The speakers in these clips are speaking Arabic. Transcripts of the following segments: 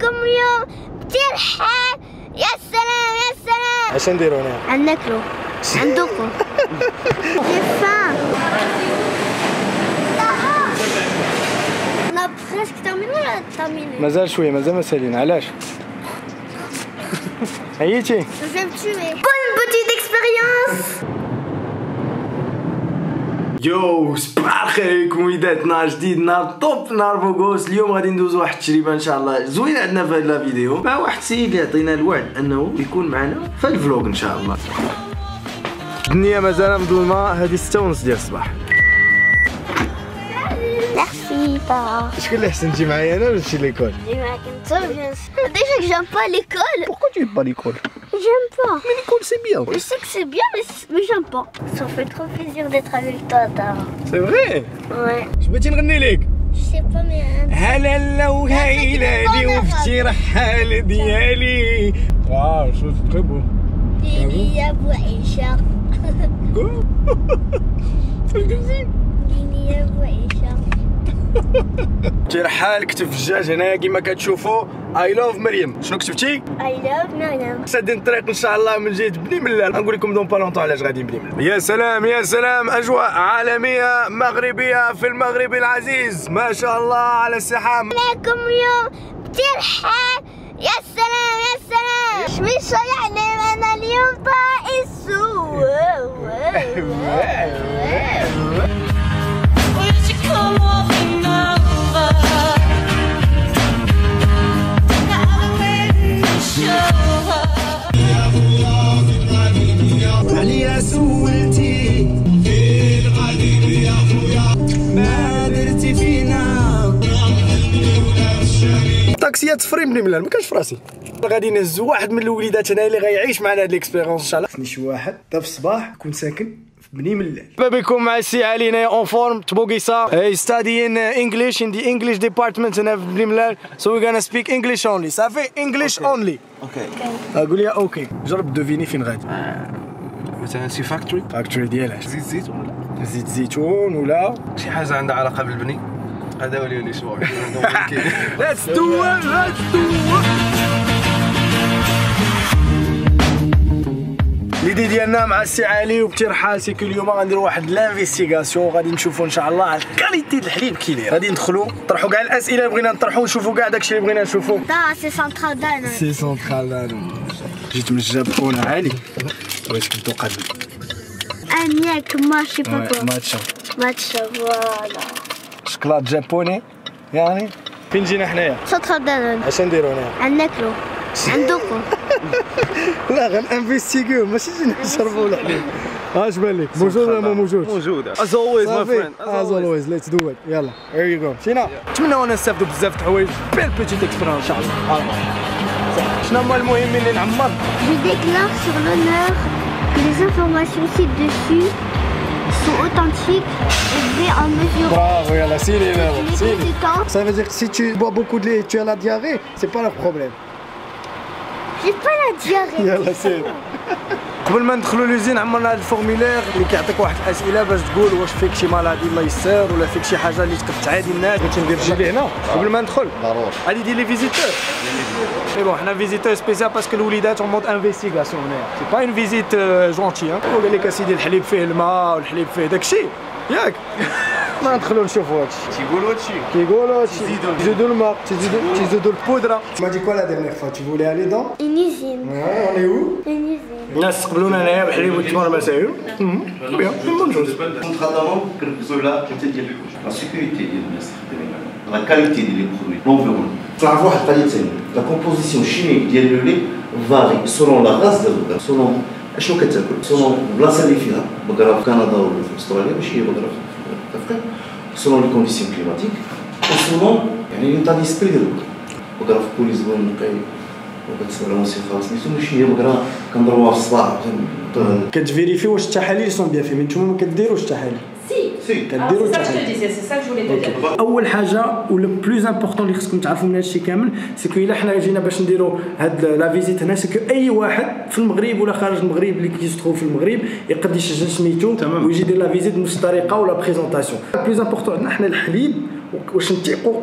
معاكم اليوم بترحال. يا سلام يا سلام. اش نديرو هنا؟ غناكلو غندوقو. لا بريسك تامين ولا تامين؟ مازال شويه، مازال ما سالين. علاش؟ عييتي؟ Bonne petite expérience. يو صباح الخير عليكم وليدات. نهار جديد، نهار طوب، نهار بوغوس. اليوم غادي ندوزو واحد التجربه ان شاء الله زوينه عندنا في هاد الفيديو مع واحد السيد اللي عطينا الوعد انه يكون معنا في الفلوق ان شاء الله. الدنيا مازال مظلمه، هذه 6:30 ديال الصباح. Merci papa. شكون اللي احسن تجي معايا انا ولا تمشي ليكول؟ نجي معاك انت bien sûr. Déjà que j'aime pas l'école. Pourquoi tu aimes pas l'école? J'aime pas. Mais l'école c'est bien. Je sais que c'est bien mais j'aime pas. Ça fait trop plaisir d'être avec toi Tara. C'est vrai. Ouais. اش بغيتي نغني لك؟ Je sais pas mais هلا لو هيلالي وفتي رحال ديالي. واو شو تري بو. Lili يا ابو عيشة. Lili يا ابو عيشة. رحال كتب الدجاج هنايا كيما كتشوفوا. اي لوف مريم. شنو كتبتي؟ I love Mariam. سادين الطريق ان شاء الله من جهه بني ملال. غنقول لكم دون بالونطون علاش غادي بني ملال. يا سلام يا سلام، اجواء عالميه مغربيه في المغرب العزيز. ما شاء الله على السحاب. معاكم اليوم بترحال. يا سلام يا سلام. شويش يعني انا اليوم طائس. عليا سولتي فين غادي يا خويا ما درتي فينا. طاكسيات فريم بني ملال ما كانش في راسي. غادي نهزو واحد من الوليدات هنا اللي غيعيش معنا هاد ليكسبيريونس ان شاء الله. خصني شي واحد حتى في الصباح يكون ساكن في بني ملال. مرحبا بكم مع السي علي هنايا اون فورم تبوغيسا ستاديين انجليش ان دي انجليش ديبارتمنت هنا في بني ملال. سو وي غانا سبيك انجليش اونلي. صافي انجليش اونلي. اوكي قول لي اوكي. جرب دوفيني فين غادي. مثلا شي فاكتوري ديالاش زيت زيتون ولا زيت زيتون ولا شي حاجه عندها علاقه بالبني. هذا هو اللي شوف ليتس دو ات ليتس دو ليدي ديالنا مع السي علي وبترحال سيكو اليوم غنديروا واحد لانفيستيغاسيون. غادي نشوفوا ان شاء الله على كاليتي الحليب كي داير. غادي ندخلوا نطرحوا كاع الاسئله اللي بغينا نطرحوا ونشوفوا كاع داكشي اللي بغينا نشوفوا. دا سي سنترال دان. سي سونترال. جيت من الجابون علي بغيت نبداو قبل انياك ماشي بابا. ماتشا فوالا. شكلاط جابوني يعني. فين جينا حنايا؟ سنترال دان. اش نديرو هنا؟ غناكلو غندوقو. لا غنانفيستيغيو ماشي جينا نشربوا الحليب. اش بان لك؟ موجود ولا ما موجودش؟ موجوده as always my friend as always let's do it. يلا here you go. مشينا. نتمنوا نستافدوا بزاف د الحوايج. بيل بيتيت اكسبيريونس ان شاء الله. شنو هما المهمين اللي نعمر؟ Je déclare sur l'honneur que les informations ci-dessus sont authentiques et vraies en mesure. Bravo, يلا سيري Les سيري. conséquences. Ça veut dire que si tu bois beaucoup de lait et tu as la diarrhée, c'est pas le problème. J'ai pas la diarrhée. يلا سير. قبل ما ندخلوا لوزين عمرنا هذا الفورميلير اللي كيعطيك واحد الاسئله باش تقول واش فيك شي مالادي الله يسر ولا فيك شي حاجه اللي تقد تعادي الناس. بغيتي ندير جيلي هنا قبل ما ندخل. ضروري. غادي دير لي فيزيتور. مي بون حنا فيزيتور سبيسيال باسكو الوليدات اون مود انفيستيغاسيون هنايا. سي با اون فيزيت جونتي. وقال لك اسيدي الحليب فيه الماء والحليب فيه داكشي ياك. ما ندخلوا نشوفوا هادشي. كيقولوا هادشي يزيدوا الماء تيزيدوا البودره. ما دي كوا لا ديرنيير فوا tu voulais aller dans Une usine. on est où Une usine. الناس استقبلونا هنايا بالحليب والتمر مسايو. بيان بون جوز. Contrairement que la qualité ديال la sécurité ديال الناس la qualité ديال les produits l'environnement. تعرفوا واحد القضيه ثانيه la composition chimique ديال لو لي varie selon la race ديال البقره selon اشنو كتاكل selon البلاصه اللي فيها بقره في كندا ولا في استراليا ماشي هي بقره في افريقيا selon les conditions climatiques et selon يعني l'état d'esprit ديال البقره. بقره في بوليزبون نقي وكتصور سي خلاص ماشي هي بقره كنضربوها في الصباح. كتفيريفي واش التحاليل سون بيان في من نتوما ما كديروش التحاليل. كديروا التحاليل. اول حاجه ولا بلوز امبورطون اللي خصكم تعرفوا من هادشي كامل سكو الا حنا جينا باش نديروا هاد لا فيزيت هنا سكو اي واحد في المغرب ولا خارج المغرب اللي كيستخدم في المغرب يقدر يسجل سميتو ويجي يدير لا فيزيت بنفس الطريقه ولا بريزونطاسيون. بلوز امبورطون عندنا حنا الحليب واش نتيقوا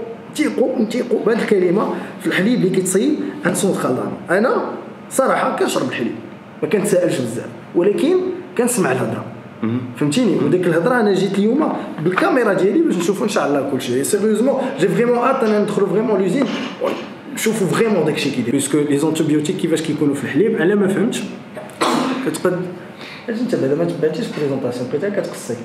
نتيقوا بهذه الكلمه في الحليب اللي كيتصيب عند سونط خلدان. انا صراحه كنشرب الحليب ما كنتسائلش بزاف ولكن كنسمع الهضره فهمتيني. وديك الهضره انا جيت اليوم بالكاميرا ديالي باش نشوفوا ان شاء الله كلشي سيريوزمون جي فريمون ات انا ندخلوا فريمون لوزين نشوفوا فريمون داكشي كيدير بيسكو لي زونتيبيوتيك كيفاش كيكونوا في الحليب انا ما فهمتش. كتقد اش انت بعدا ما تبعتيش بريزونطاسيون بقيتها كتقصي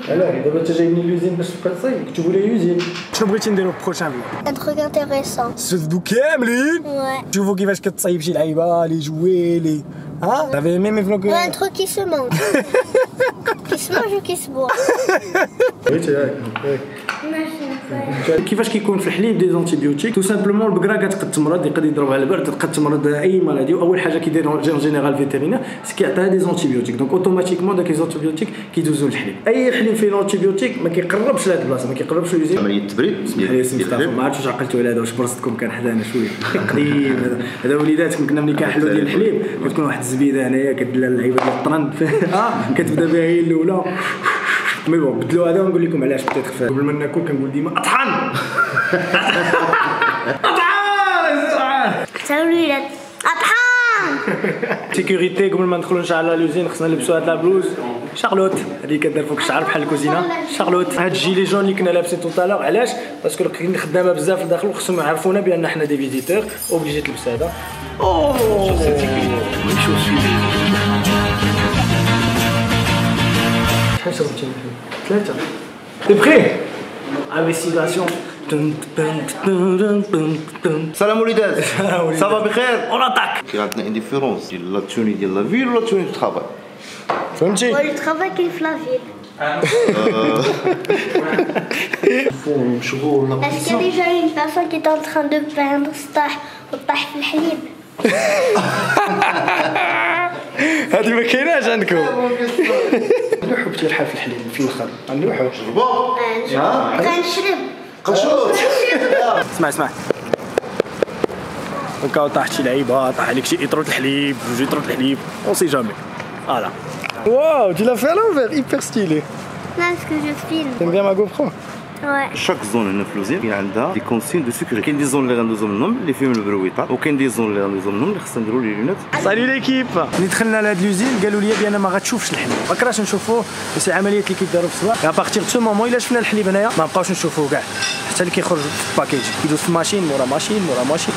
alors دابا انت جايبني لوزين باش تقصي كتبوا لي يوزين. شنو بغيتي نديرو في البروشان فيديو؟ ان تروك انتريسون تشوفوا كاملين تشوفوا كيفاش كتصايب شي لعيبه لي جوي لي ها دافي ميم فلوك un truc qui se mange qui se mange ou qui se boit. كيفاش كيكون في الحليب دي زونتيبيوتيك تو سامبلومون البقره كتقد تمرض يقدر يضربها البرد تقد تمرض اي مالادي واول حاجه كيدير اون جينيرال فيتيرينير سي كيعطيها دي زونتيبيوتيك دونك اوتوماتيكمون داك لي زونتيبيوتيك كيدوزو للحليب. اي حليب فيه لونتيبيوتيك ما كيقربش لهاد البلاصه ما كيقربش لوزين عمليه التبريد ما عرفتش واش عقلتوا على هذا واش برصتكم كان حدانا شويه قديم هذا وليداتكم كنا ملي كنحلوا ديال الحليب كتكون واحد الزبيده هنايا كدير اللعيبه ديال الطرند كتبدا بها هي الاولى مي بون بدلوا هذا ونقول لكم علاش بتيت خفاف. قبل ما ناكل كنقول ديما اطحن اطحن سالوا الولاد اطحن. سيكوريتي قبل ما ندخلوا ان شاء الله لوزين خصنا نلبسوا هاد لا بلوز شارلوت هذه كدير فوق الشعر بحال الكوزينه شارلوت. هاد الجيلي جون اللي كنا لابسين توطالور علاش باسكو كاين خدامه بزاف لداخل وخصهم يعرفونا بان حنا دي فيزيتور اوبليجي تلبس هذا. شحال شربتي ثلاثه تي بري انفستيغاسيون. سلام وليدات صافا بخير اون اتاك. كاين عندنا ان ديفيرونس ديال لا توني ديال لا فيل ولا توني دو طرافاي فهمتي لو طرافاي كاين في لا فيل. Est-ce qu'il y a déjà une personne qui est en train de peindre طاح في الحليب؟ هذه ما كايناش عندكم. نلوحوا بتيرحال في الحليب في الاخر نلوحوا غنشرب اسمع هكا طاحت شي لعيبه طاح عليك شي اطرة الحليب جوج اطرة الحليب اون سي جامي فوالا. واو tu l'as fait à l'envers hyper stylé. Non, ce que je filme. T'aimes bien ma GoPro? Ouais. شاك زون هنا في لوزين كاين عندها دي كونسين دو سيكوريتي. كاين دي زون اللي غندوزو منهم اللي فيهم البرويطات وكاين دي زون اللي غندوزو منهم اللي خصنا نديرو لي لونات. سالي ليكيب ملي دخلنا لهاد لوزين قالوا لي بان ما غتشوفش الحليب ما كراش نشوفوه بس العمليات اللي كيداروا في السواق. ا بارتير دو مومون الا شفنا الحليب هنايا ما بقاوش نشوفوه كاع حتى اللي كيخرج في باكيج كيدوز في ماشين مورا ماشين مورا ماشين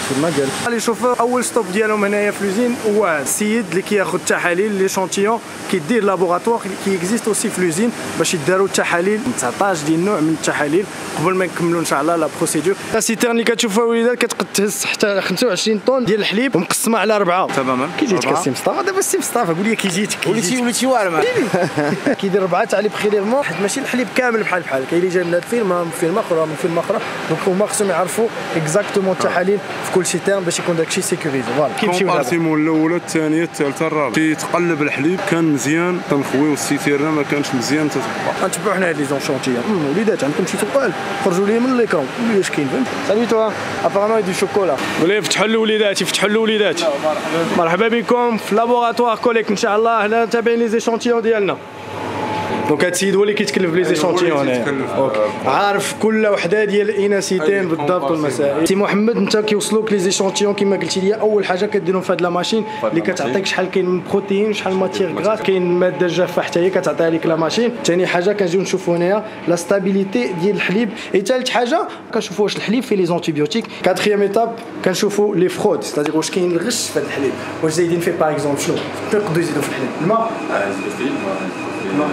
في المجال. اللي شوفوا اول ستوب ديالهم هنايا في لوزين هو السيد اللي كياخذ التحاليل لي شونتيون كيدير لابوغاتوار كي اكزيست اوسي في لوزين باش يداروا التحاليل 19 ديال النوع من التحاليل قبل ما نكملوا ان شاء الله لا بروسيدور. لا سيتيرن اللي كتشوفوها وليدات كتقد تهز حتى 25 طن ديال الحليب ومقسمه على 4 تماما. كي جيتك السي مصطفى دابا السي مصطفى قول لي كي جيتك وليتي واعر كيدير 4 تاع لي بريليفمون حيت ماشي الحليب كامل بحال كاين اللي جاي من هاد الفيلم من فيلم اخرى من فيلم اخرى دونك هما خصهم يعرفوا اكزاكتومون التحاليل في كل سيتيرن باش يكون داكشي سيكوريزي. فوالا كيمشيو كومبارتيمون الاولى الثانيه الثالثه الرابعه كيتقلب الحليب كان مزيان تنخويو السيتيرنا ما كانش مزيان تتبقى. غنتبعوا حنا هاد لي زونشونتيون. وليدات عندكم شي سؤال خرجوا لي من ليكرون قولوا لي واش كاين فهمت. سالي توا ابارامون يدير شوكولا ولا يفتحوا الوليدات يفتحوا الوليدات. مرحبا بكم في لابوغاتوار كوليك ان شاء الله هنا تابعين لي زيشونتيون ديالنا. دونك هاد السيد هو اللي كيتكلف بلي زيشونتيون هنايا عارف كل وحده ديال الاناسيتين بالضبط والمسائل. سي محمد انت كيوصلوك لي زيشونتيون كما قلتي لي اول حاجه كديرهم في هاد لا ماشين اللي كتعطيك شحال كاين من بروتين شحال ماتير غراس كاين ماده جافه حتى هي كتعطيها لك لا ماشين. ثاني حاجه كنجيو نشوفوا هنايا لا ستابيليتي ديال الحليب. ثالث حاجه كنشوفوا واش الحليب فيه لي زونتيبيوتيك. كاتريام ايتاب كنشوفوا لي فرود ستادير واش كاين الغش في هاد الحليب واش زايدين فيه باغ اكزومبل شنو يقدروا يزيدوا في الحليب الماء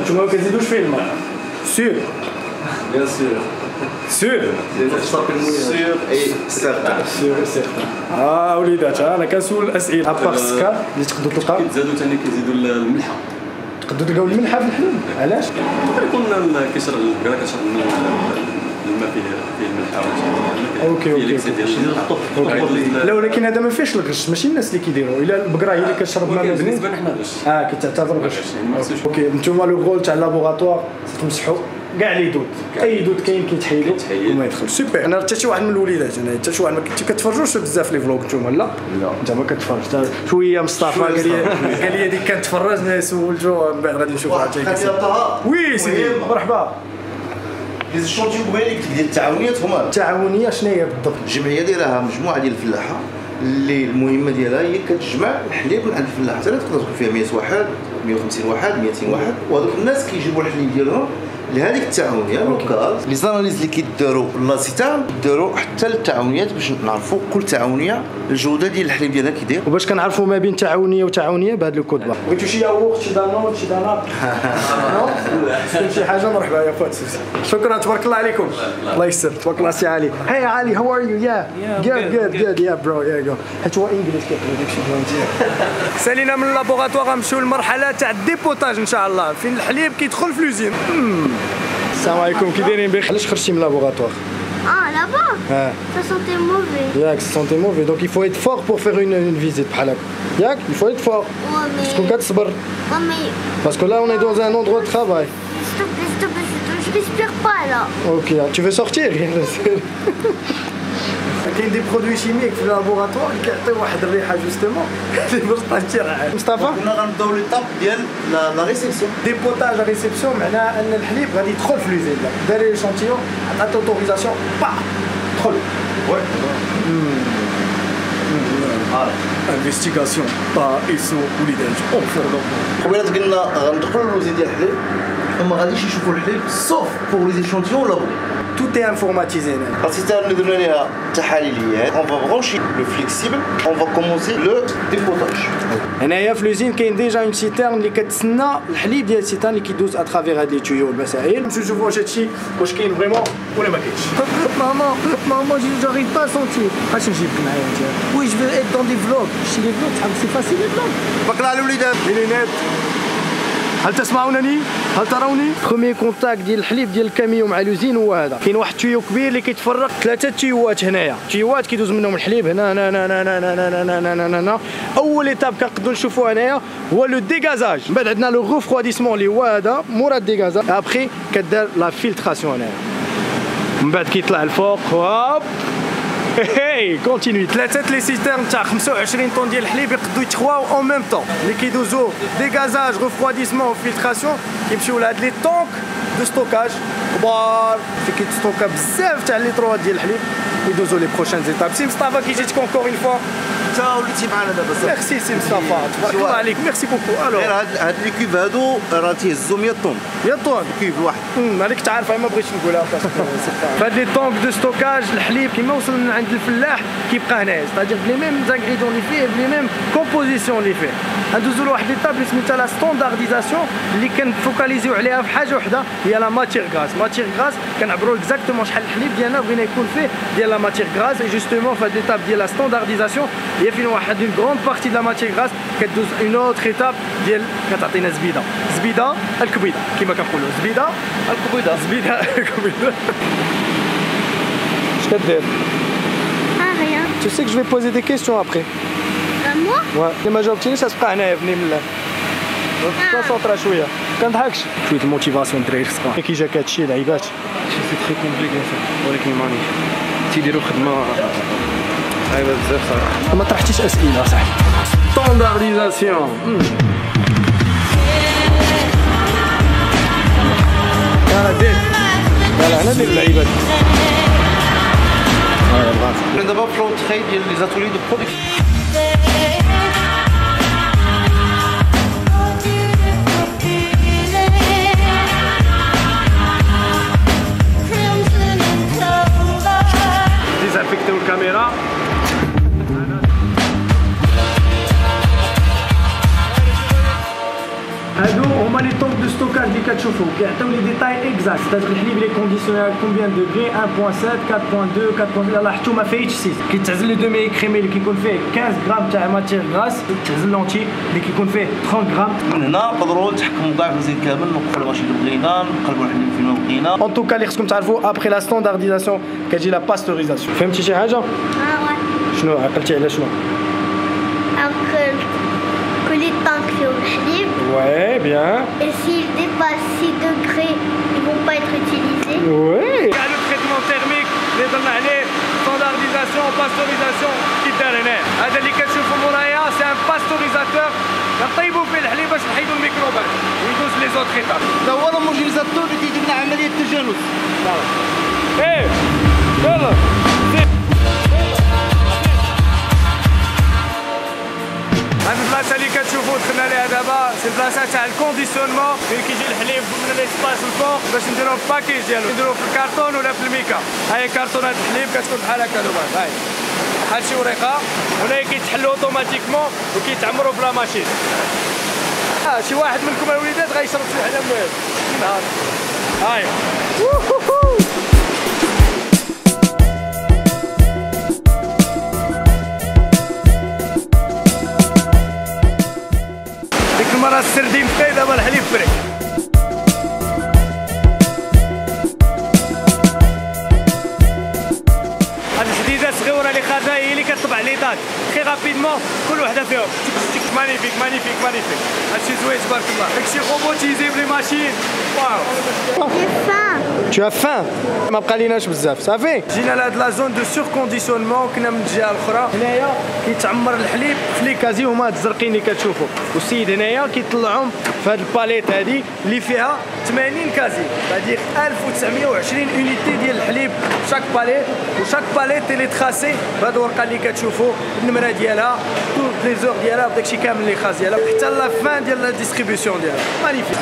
نتوما ما كتزيدوش فيه الماء سير بيان سور سير سير اي سيرتان وليدات انا كنسول الاسئله ابار السكر اللي تقدروا تلقاو كيتزادوا ثاني كيزيدوا الملحه تقدروا تلقاو الملحه في الحليب علاش يكون كيشرب البقره كتشرب الماء فيه الملحه اوكي لا ولكن هذا ما فيهش الغش ماشي الناس اللي كيديروا الا البقره هي اللي كتشرب ماء بالنسبه لنا حنا غش كتعتبر غش. اوكي نتوما لو غول تاع اللابوغاتوار تمسحوا كاع لي دود اي دود كاين كيتحيدوا وما يدخلش. سوبر. انا حتى شي واحد من الوليدات انا حتى شي واحد ما كتفرجوش بزاف لي فلوغ نتوما لا انت ما كتفرج شويه مصطفى قال لي هذيك كنتفرج سولتو من بعد غادي نشوفها حتى وي سيدي مرحبا لي زيشونتيو كويليك ديال التعاونيات هما التعاونيه شنو هي بالضبط؟ الجمعيه دايرها مجموعه ديال الفلاحه اللي المهمه ديالها هي كتجمع الحليب من عند الفلاحه، تقدر تكون فيها 100 واحد 150 واحد 200 واحد، وهذوك الناس كيجيبوا الحليب ديالهم لهذيك التعاونيه لوكال. لي زاناليز اللي كيداروا لاسيتان كيداروا حتى للتعاونيات باش نعرفوا كل تعاونيه الجوده ديال الحليب ديالها كيدير، وباش كنعرفوا ما بين تعاونيه وتعاونيه بهذا الكود. بغيتو شي ياغورت شي دانون شي دانات شي حاجه مرحبا يا خوات. شكرا تبارك الله عليكم. الله يسر تبارك الله سي علي. هاي علي هاو ار يو يا جود يا برو يا جو حيت هو انجليش كيقول داكشي مزيان. سالينا من اللابوغاتوار غنمشيو للمرحله تاع الديبوتاج ان شاء الله فين الحليب كيدخل في لوزين. السلام عليكم كي دايرين بخير؟ علاش خرجتي من اللابوغاتوار؟ Ah, là-bas Ah. Ça sentait mauvais. Yak, ça sentait mauvais. Donc il faut être fort pour faire une visite. Yak, il faut être fort. Ouais, mais... Parce qu'on garde ce bar. Ouais, mais... Parce que là, on est dans un endroit de travail. S'il te plaît, s'il te plaît, je respire pas, là. Ok, tu veux sortir? كاين دي برودوي شيميك في اللابوغاتوار اللي كيعطيو واحد الريحه جوستومون اللي باش تطير. مصطفى كنا غنبداو ليطاب ديال لا ريسبسيون. ديبوتاج ريسبسيون معناها ان الحليب غادي يدخل في لوزين. دار لي شونتيون عطات اوتوريزاسيون با دخل. وي انفستيغاسيون با ايسو وليدات او فردو. قبيله قلنا غندخلوا للوزين ديال الحليب وما غاديش يشوفوا الحليب سوف بور لي زيشونتيون لابو. Tout est informatisé. السيستم اللي درنا ليها تحاليليات on va brancher le flexible, on va commencer le dépotage. هنايا في لوزين كاين ديجا اون سيتيرن اللي كتسنى الحليب ديال السيتيرن اللي كيدوز اترافير هاد لي تيو والمسائل. نمشيو نشوفوا واش هادشي واش كاين فريمون ولا ما كاينش. ماما جاريف با سونتي. اش نجيب معايا انت؟ وي جو فو ايت دون دي فلوغ. شي لي فلوغ تحب سي فاسيل لي فلوغ. تبارك الله على الوليدات. لينات هل تسمعونني؟ هل تروني؟ بروميي كونتاكت ديال الحليب ديال الكاميون مع لوزين هو هذا. كاين واحد التيو كبير اللي كيتفرق 3 تيوات هنايا، تيوات كيدوز منهم الحليب هنا هنا هنا هنا هنا هنا هنا هنا. اول ايتاب كنقدروا نشوفوها هنايا هو لو ديغازاج، من بعد عندنا لو غوفرواديسمون اللي هو هذا مورا الديغازاج، ابخي كدار لا فيلتراسيون هنايا، من بعد كيطلع الفوق هوب هي كونتينيي. ثلاثه لي سيستيرن تاع 25 طن ديال الحليب يقدروا يتخواو اون ميم طون اللي كيدوزو ديغازاج ريفرواديسمون وفيلتراسيون كيمشيو لهاد لي طونك دو ستوكاج كبار في كيتستوكا بزاف تاع ليتروات ديال الحليب يدوزو لي بروشين زيتاب. سي مصطفى كي جيتك اونكور اون فوا انت وليتي معنا دابا صافي. ميرسي سي مصطفى تبارك الله عليك ميرسي بوكو. الو غير هاد لي كيف هادو راه تيهزو 100 طن 100 طن كيف واحد. هذيك تعرف ما بغيتش نقولها. فهاد لي طونك دو ستوكاج الحليب كيما وصل من عند الفلاح كيبقى هنايا، ستادير بلي ميم زانغريدون اللي فيه بلي ميم كومبوزيسيون اللي فيه. ندوزو لواحد ليطاب اللي سميتها لا ستاندارديزاسيون اللي كنفوكاليزيو عليها في حاجه وحده هي لا ماتير غاز. ماتير غاز كنعبروا اكزاكتومون شحال الحليب ديالنا بغينا يكون فيه ديال لا ماتير غاز. اي جوستومون في هاد ليطاب ديال لا ستاندارديزاسيون هي فين واحد اون غروند بارتي د لا ماتير غاز كدوز اون اوتر ايتاب ديال كتعطينا زبيده. زبيده الكبيده كيما كنقولوا زبيده الكبيده زبيده الكبيده. اش كدير؟ Ah, rien. Tu sais que je vais poser des questions après. Moi Ouais. اللي ما جاوبتينيش غتبقى هنايا بني من الله. كونسونطرا شويه كنضحكش شويه الموتيفاسيون الدراري خصها كي جاك هادشي لعيبات سي تري كومبليكي ولكن ماني تيديروا خدمه صعيبه بزاف صراحه. ما طرحتيش اسئله صاحبي. ستاندارديزاسيون يلا دير يلا انا ندير اللعيبات. حنا دابا في لونتري ديال لي زاتولي دو برودكسيون. ديزانفيكتيو الكاميرا. هادو هما لي طونك دو ستوكاج اللي كتشوفوا كيعطيو لي ديتاي اكزاكت. ستادير الحليب لي كونديسيوني كومبيان دوغري 1.7 4.2 4.2 يلاه حتى ما فايتش 6 كيتعزل لو دومي كريمي اللي كيكون فيه 15 غرام تاع ماتير غاز، تعزل لونتي اللي كيكون فيه 30 غرام. من هنا نقدروا نتحكموا كاع في الزيت كامل، نوقفوا الماشين اللي بغينا، نقلبوا الحليب فين ما بغينا. ان توكا اللي خصكم تعرفوا ابخي لا ستاندارديزاسيون كتجي لا باستوريزاسيون. فهمتي شي حاجه؟ Ah ouais. شنو عقلتي على شنو؟ Après que les tanks font le slip. Ouais, bien. Et s'ils dépassent 6 degrés, ils vont pas être utilisés. Ouais. Le traitement thermique اللي درنا عليه ستاندارديزاسيون باستوريزاسيون كي دار هنايا. هذا اللي كتشوفوا مورايا سي ان باستوريزاتور كنطيبوا فيه الحليب باش نحيدوا الميكروبات ويدوز لي زوت خيطات. هذا هو الموجيزاتور اللي كيدير لنا عمليه التجانس. ايه يلا هاد البلاصه اللي كتشوفوا دخلنا ليها دابا سي البلاصه تاع الكونديسيونمون فين كيجي الحليب من ليسباس الفوق باش نديروه في الباكيج ديالو نديروه في الكارطون ولا في الميكا. هاهي كارطونات الحليب كتكون بحال هكا دوبا هاي بحال شي وريقه هنا كيتحلوا اوتوماتيكمون وكيتعمروا بلا ماشين. شي واحد منكم الوليدات غيشرب شي حاجه من هاد نهار هاي المرة السردين بقي دابا الحليب فري. هاد الجديدة صغيرة اللي خارجة هي اللي كتطبع لي داك خي رابيدمون كل وحدة فيهم مانيفيك مانيفيك مانيفيك. هادشي زوين تبارك الله. داكشي روبوتيزي بلي ماشين واو. Tu as faim. ما بقى ليناش بزاف صافي. جينا لهاد لا زون دو سور كونديسيونمون كنا من الجهه الاخرى. هنايا كيتعمر الحليب في لي كازي هما هاد الزرقين اللي كتشوفوا والسيد هنايا كيطلعهم في هاد الباليت هادي اللي فيها 80 كازي هادي 1920 اونيتي ديال الحليب شاك باليت وشاك باليت اللي تخاسي بهاد الورقه اللي كتشوفوا النمره ديالها توت لي زور ديالها بداكشي كامل اللي خاص ديالها حتى لا فان ديال لا ديستريبيسيون ديالها مانيفيك.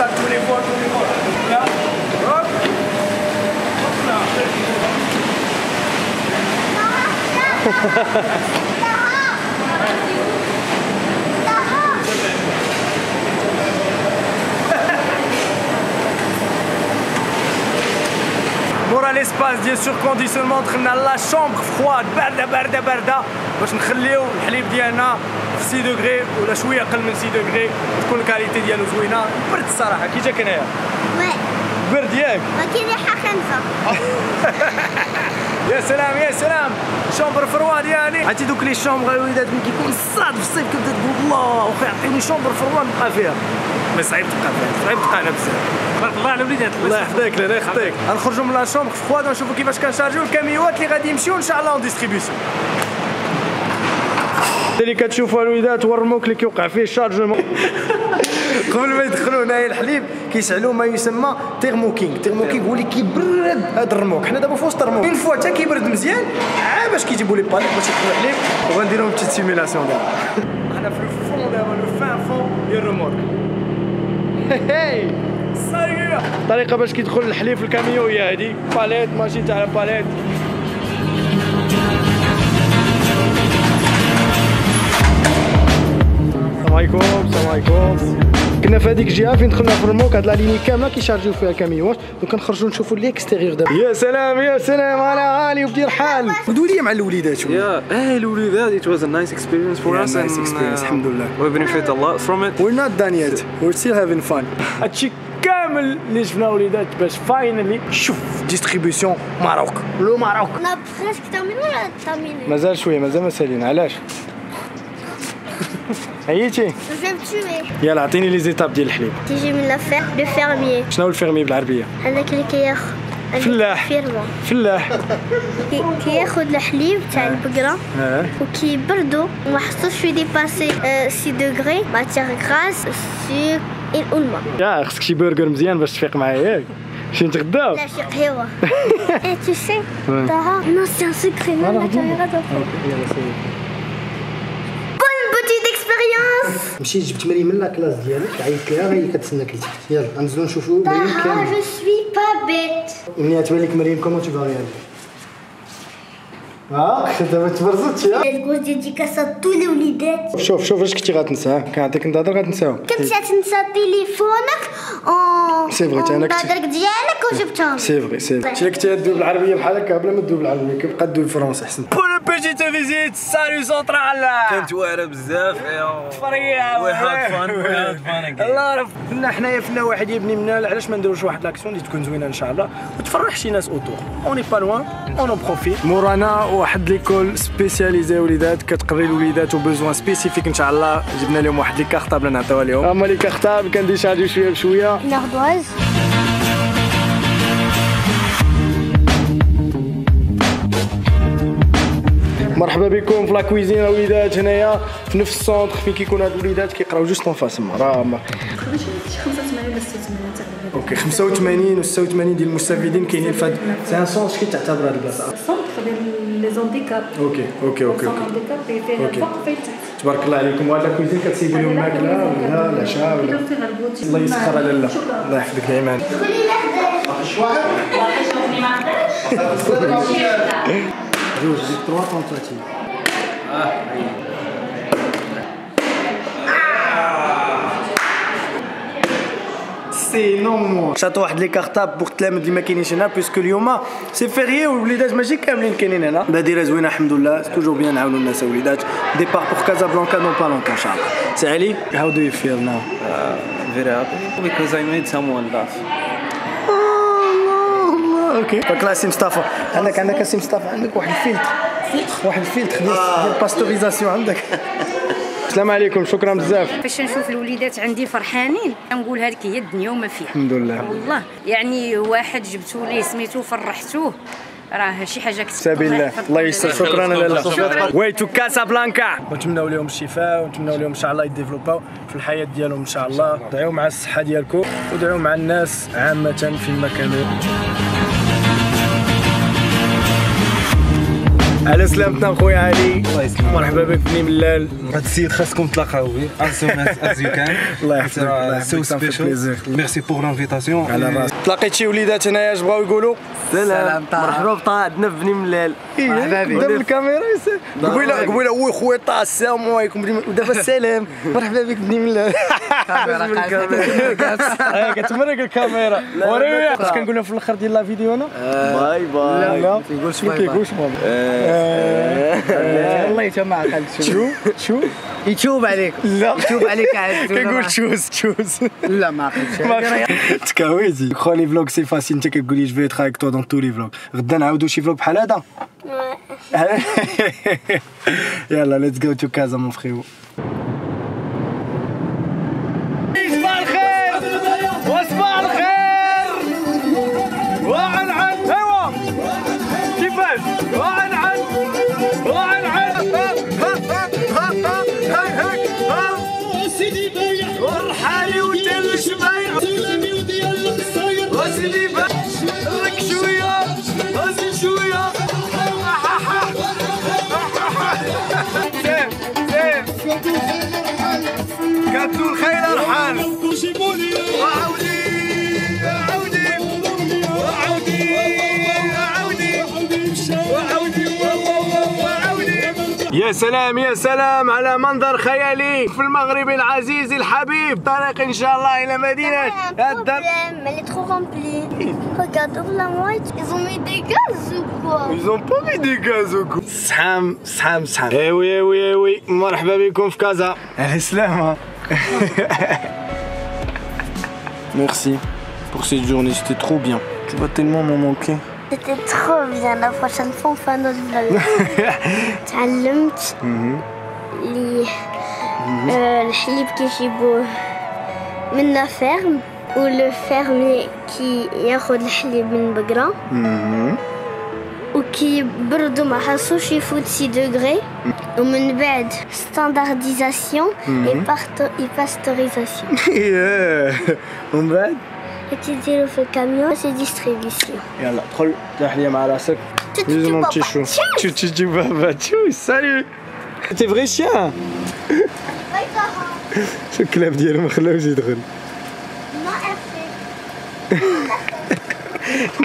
مورا ليسباس ديال سور كونديسيونمون دخلنا لا شومبر فخواد بارده بارده بارده باش نخليو الحليب ديالنا في 6 دوغري ولا شويه اقل من 6 دوغري تكون الكاليتي ديالو زوينه. برد الصراحه كي جاك هنايا برد ياك ولكن ريحه خنزه. يا سلام يا سلام شومبر فرواد يعني عرفتي دوك لي شومبر الوليدات ملي كيكون الصاد في الصيف كتبدا تقول الله واخا يعطيوني شومبر فرواد نبقى فيها مي صعيب تبقى فيها صعيب تبقى هنا بزاف. بارك الله على الوليدات الله يحفظك الله يخطيك. غنخرجوا من لا شومبر فرواد ونشوفوا كيفاش كنشارجيو الكاميوات اللي غادي يمشيو ان شاء الله اون ديستريبيسيون. اللي كتشوفوا الوليدات هو الرموك اللي كيوقع فيه الشارجمون. قبل ما يدخلوا هنايا الحليب كيشعلوا ما يسمى تيرموكينغ. تيرموكينغ هو اللي كيبرد هذا الرموك. حنا دابا في وسط الرموك اون فوا حتى كيبرد مزيان عا باش كيجيبوا لي باليت باش يدخلوا الحليب وغنديروا بتيت سيميلاسيون دابا. حنا في الفون دابا لو فان فون ديال الرموك. هاي صايره الطريقه باش كيدخل الحليب في الكاميو هي هذه باليت ماشي تاع باليت. السلام عليكم السلام عليكم. كنا في هذيك الجهه فين دخلنا في الرموك هاد لا ليني كامله كيشارجيو فيها الكاميوات وكنخرجوا نشوفوا ليكستيريور دابا. يا سلام يا سلام على عالي وبدير حال. بدو لي مع الوليدات شويه. الوليدات it was a nice experience for us nice experience الحمد لله. We benefit a lot from it. We're not done yet. We're still having fun. هادشي كامل اللي شفنا وليدات باش فاينلي شوف ديستريبيسيون ماروك لو ماروك. لا بريسك تامين ولا تامين؟ مازال شويه مازال ما سالين علاش؟ عييتي؟ يلا عطيني لي زيتاب ديال الحليب. تيجي من لافير لو فيرميي. شنو هو الفيرمي بالعربيه؟ هذاك اللي كياخذ فلاح فلاح كياخذ الحليب تاع البقره وكيبردو وما حصلش في ديباسي 6 دوغري ماتيغ غراس سير الألمة. يا خصك شي برجر مزيان باش تفيق معايا ياك. شي نتغداو؟ لا شي قهوه. اي تو سي طه نو سي ان سيكري لا كاميرا يلا سير. مشيت جبت مريم من لا كلاس ديالك عيطت لها هي كتسناك لي تحت. يلا ننزلوا نشوفوا مريم كامل. جو سوي با بيت. منين تبان لك مريم كومون تو فاري دابا تبرزت يا الكوز ديديكاسا طول الوليدات. شوف اش كنتي غتنسى كنعطيك نهضر غتنساو. كنت تنسى تليفونك سي فغي انا كنت البادرك ديالك وجبتهم. سي فغي انت كنتي تدوي بالعربيه بحال هكا بلا ما تدوي بالعربيه كيبقى تدوي بالفرنسي احسن. بيجيت فيزيت سالو سونترال كانت واعره بزاف فريه وهاد فان الله راه كنا حنايا فينا واحد يبني منا علاش ما نديروش واحد لاكسيون اللي تكون زوينه ان شاء الله وتفرح شي ناس اوتور اوني با لوان اون بروفيت. مورانا واحد ليكول سبيسياليزي وليدات كتقري الوليدات وبوزوان سبيسيفيك ان شاء الله جبنا لهم واحد لي كارطابل نعطيوها لهم. هما لي كارطابل كنديشارجيو شويه بشويه. ناردواز مرحبا بكم في لا كويزين الوليدات هنايا في نفس السونتر فين كيكون هاد الوليدات كيقراو جوست اون فاس تما راه شي 85 ولا 86 تقريبا. اوكي 85 و 86 ديال المستفيدين كاينين في هاد سي ان سونتر كي تعتبر هاد البلاصه السونتر ديال لي زونديكاب. اوكي اوكي اوكي زونديكاب فيه الفوق وفيه التحت. تبارك الله عليكم. وهاد لا كويزين كتسيبوا لهم الماكله ولا العشاء ولا الله يسخر على لا الله يحفظك دائما. جوج ديك 3 طونطاتيف. سي نورمال شاتو واحد لي كارطاب بوغ التلاميذ اللي ما كاينينش هنا بيسكو اليوم سي فيريي والوليدات ماشي كاملين كاينين هنا. بادره زوينه الحمد لله. توجور بيان نعاونوا الناس الوليدات. ديبار بوغ كازابلانكا نو با لونكا ان شاء الله. سي علي هاو دو يو فيل ناو؟ Very happy because I made someone laugh. اوكي دونك سي مصطفى عندك سي مصطفى عندك واحد الفلتر ديال الباستوريزاسيون عندك. السلام عليكم شكرا بزاف. فاش نشوف الوليدات عندي فرحانين نقول هذيك هي الدنيا وما فيها. الحمد لله والله يعني واحد جبتو ليه سميتو فرحتوه راه شي حاجه كتير. سبيل الله الله يسر. شكرا لاله. وي تو كاسابلانكا. نتمناو لهم الشفاء ونتمناو لهم ان شاء الله يديفلوباو في الحياه ديالهم ان شاء الله. دعيو مع الصحه ديالكم ودعيو مع الناس عامه فين ما كانوا. على سلامتنا خويا علي. مرحبا بك بني ملال. هاد السيد خاصكم تلاقاو به as you can. الله يحفظك. سو سبيشال. ميرسي بور لانفيتاسيون. على راسك. تلاقيت شي وليدات هنايا اش بغاو يقولوا؟ سلام مرحبا بطه عندنا في بني ملال. مرحبا بك. قدام الكاميرا قبيله وي خويا طه السلام عليكم ودابا السلام مرحبا بك بني ملال. كتمرق الكاميرا. وريني اش كنقولوا في الاخر ديال لا فيديو انا؟ باي باي. لا ما كيقولش الله يتما عقلت. شو يتوب عليك. لا يتوب عليك عاد. كيقول تشوز. لا ما عقلتش. تكاويتي خو لي فلوغ سي فاسيل. انت كتقولي جو في اتر افيك توا دون تو لي فلوغ. غدا نعاودوا شي فلوغ بحال هذا. يلا ليتس جو تو كازا مون فريو. صباح الخير وصباح الخير. وعن ايوا كيفاش وعن سيدي بايع والحالي وتل شبايع وسيدي بايع لك شويه وزيد شويه. كتقول خير الحال. وعودي يا سلام يا سلام على منظر خيالي في المغرب العزيز الحبيب. طريق ان شاء الله الى مدينه الدار. Elle est trop remplie. Regarde, ouvre la moitié. Ils ont mis des gaz ou quoi? Ils ont pas mis des gaz ou quoi? صحام. ايوي مرحبا بكم في كازا. على السلامة. Merci pour cette journée, c'était trop bien. Tu vas tellement m'en manquer. C'était trop bien. La prochaine fois, on fait un autre vlog. تعلمت الحليب كيجيبوه من لا فيرم ولو فيرمي كي ياخذ الحليب من البقرة وكيبردو ما حصوش يفوت 6 دوغري ومن بعد ستاندارديزاسيون اي باستوريزاسيون. ومن بعد تديرو في الكاميون سي ديستريبيسيون. يلا دخل تحليه مع راسك. Bisous mon petit chou. Tu papa, tchou, salut. T'es vrai chien. شو الكلاب ديالو ما خلاوش يدخل.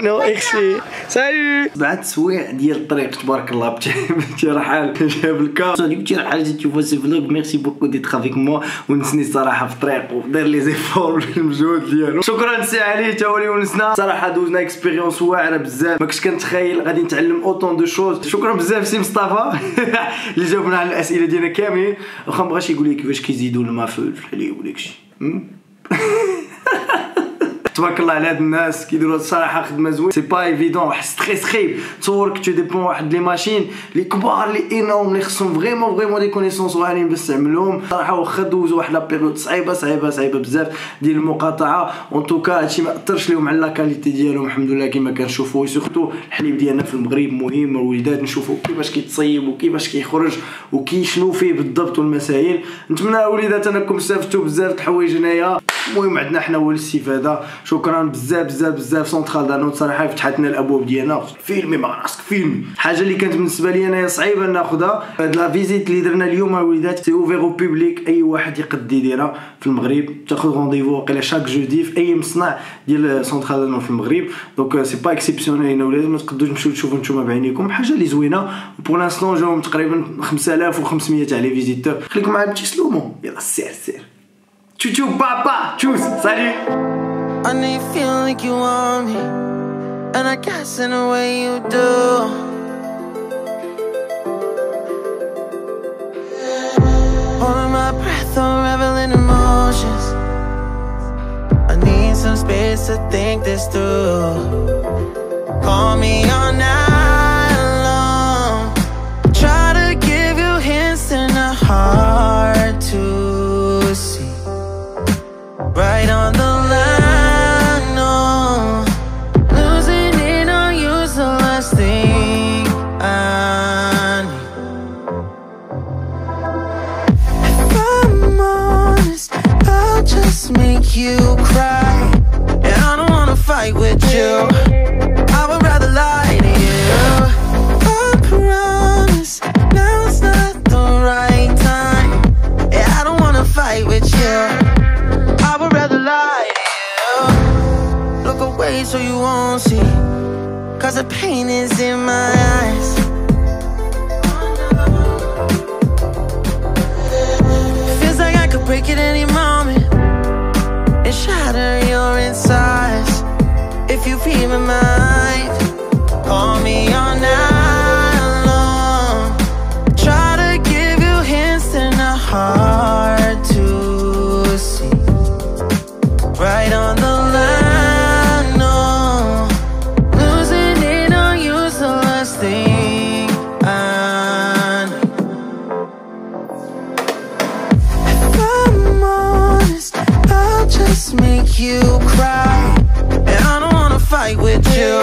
نو اكسي سالي. بعد تسويع ديال الطريق تبارك الله بتي رحال جاب الكار بتي رحال تشوفوا سي فلوغ. ميرسي بوكو ديت افيك موا ونسني الصراحه في الطريق ودار لي زيفور بالمجهود ديالو. شكرا سي علي تا هو اللي ونسنا صراحه. دوزنا اكسبيريونس واعره بزاف ما كنتش كنتخيل غادي نتعلم اوطون دو شوز. شكرا بزاف سي مصطفى اللي جاوبنا على الاسئله ديالنا كاملين. واخا مبغاش يقول لي كيفاش كيزيدوا الماء في الحليب وداكشي. تبارك الله على هاد الناس كيديروا الصراحه خدمه زوين. سي با ايفيدون، واحد ستريس خايب تصورك تو ديبون واحد لي ماشين لي كبار لي انورم لي خصهم فريمون دي كونيسونس واعرين باش تعملوهم. صراحه واخا دوزوا واحد لا بيريود صعيبه بزاف ديال المقاطعه، اون توكا هادشي ما اثرش لهم على لا كاليتي ديالهم الحمد لله كما كنشوفوا. سورتو الحليب ديالنا في المغرب مهم، الوليدات نشوفوا كيفاش كيتصيب وكيفاش كيخرج وكيشنو فيه بالضبط والمسائل. نتمنى الوليدات انكم استفدتوا بزاف د الحوايج هنايا. المهم عندنا حنا هو الاستفاده. شكرا بزاف سونترال دانوت صراحه فتحت لنا الابواب ديالنا. فيلمي ما راسك فيلمي. الحاجه اللي كانت بالنسبه لي انايا صعيبه ناخذها هاد لا فيزيت اللي درنا اليوم الوليدات، سي اوفير او بوبليك، اي واحد يقد يديرها في المغرب. تاخذ رونديفو واقيلا شاك جودي في اي مصنع ديال سونترال دانوت في المغرب. دونك سي با اكسيبسيونيل ولاد، ما تقدروش تمشيو تشوفوا نتوما بعينيكم. حاجه اللي زوينه بور لانستون جاوهم تقريبا 5500 تاع لي فيزيتور. خليكم معايا بتي سلومو. يلا سير تشو بابا تشوس سالي. I know you feel like you want me, and I guess in a way you do. Holding my breath, unraveling emotions. I need some space to think this through. Call me all night long. Try to give you hints and a hard to see. Right on the line, no. Losing it on you's the last thing I need. If I'm honest, I'll just make you cry. And I don't wanna fight with you, I would rather lie to you. I promise now's not the right time. Yeah, I don't wanna fight with you, I would rather lie to you. Look away so you won't see, 'cause the pain is in my eyes. Feels like I could break it any moment and shatter your insides. If you feel my mind, call me all night long. Try to give you hints and a hard to see. Right on the line, no. Losing it on you's the last thing I need. If I'm honest, I'll just make you cry. And I don't wanna fight with you,